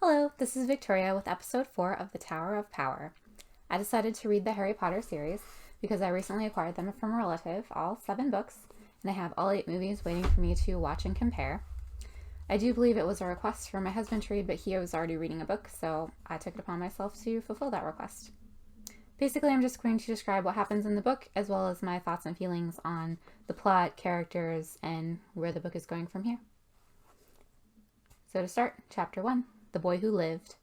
Hello, this is Victoria with episode 4 of The Tower of Power. I decided to read the Harry Potter series because I recently acquired them from a relative, all 7 books, and I have all 8 movies waiting for me to watch and compare. I do believe it was a request from my husband to read, but he was already reading a book, so I took it upon myself to fulfill that request. Basically, I'm just going to describe what happens in the book, as well as my thoughts and feelings on the plot, characters, and where the book is going from here. So to start, Chapter 1. The Boy Who Lived.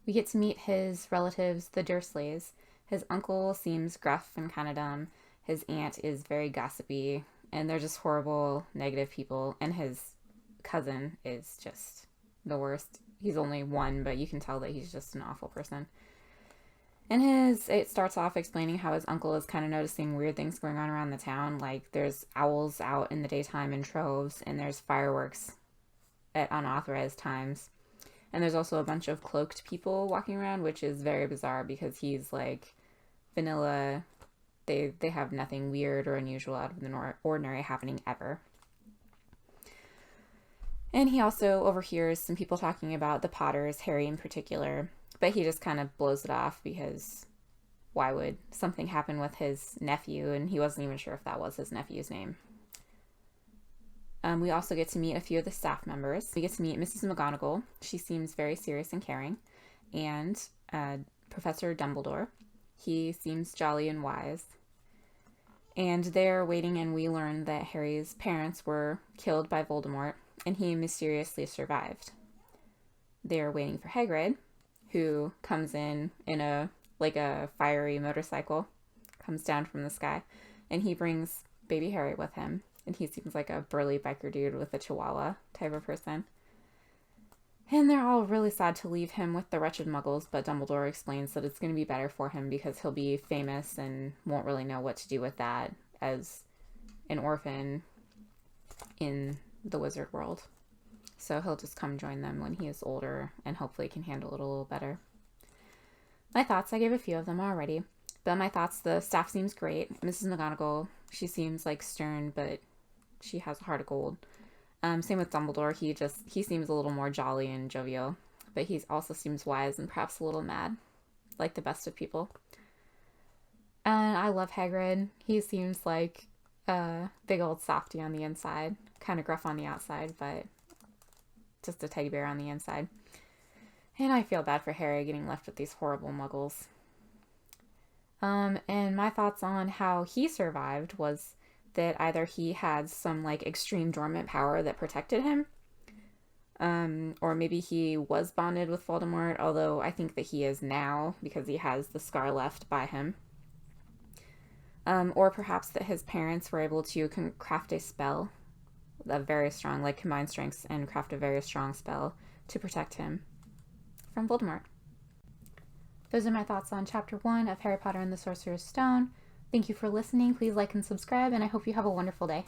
We get to meet his relatives, the Dursleys. His uncle seems gruff and kind of dumb. His aunt is very gossipy, and they're just horrible, negative people. And his cousin is just the worst. He's only 1, but you can tell that he's just an awful person. And it starts off explaining how his uncle is kind of noticing weird things going on around the town. Like there's owls out in the daytime in troves, and there's fireworks at unauthorized times. And there's also a bunch of cloaked people walking around, which is very bizarre because he's like vanilla. They have nothing weird or unusual out of the ordinary happening ever. And he also overhears some people talking about the Potters, Harry in particular, but he just kind of blows it off because why would something happen with his nephew? And he wasn't even sure if that was his nephew's name. We also get to meet a few of the staff members. We get to meet Mrs. McGonagall. She seems very serious and caring. And Professor Dumbledore. He seems jolly and wise. And they're waiting, and we learn that Harry's parents were killed by Voldemort, and he mysteriously survived. They're waiting for Hagrid, who comes in a fiery motorcycle, comes down from the sky, and he brings baby Harry with him. And he seems like a burly biker dude with a chihuahua type of person. And they're all really sad to leave him with the wretched muggles, but Dumbledore explains that it's going to be better for him because he'll be famous and won't really know what to do with that as an orphan in the wizard world. So he'll just come join them when he is older and hopefully can handle it a little better. My thoughts, I gave a few of them already, but my thoughts, the staff seems great. Mrs. McGonagall, she seems like stern, but she has a heart of gold. Same with Dumbledore. He seems a little more jolly and jovial, but he also seems wise and perhaps a little mad, like the best of people. And I love Hagrid. He seems like a big old softy on the inside, kind of gruff on the outside, but just a teddy bear on the inside. And I feel bad for Harry getting left with these horrible muggles. And my thoughts on how he survived was that either he had some like extreme dormant power that protected him, or maybe he was bonded with Voldemort, although I think that he is now because he has the scar left by him. Or perhaps that his parents were able to craft a spell, a very strong, like combine strengths and craft a very strong spell to protect him from Voldemort. Those are my thoughts on Chapter 1 of Harry Potter and the Sorcerer's Stone. Thank you for listening. Please like and subscribe, and I hope you have a wonderful day.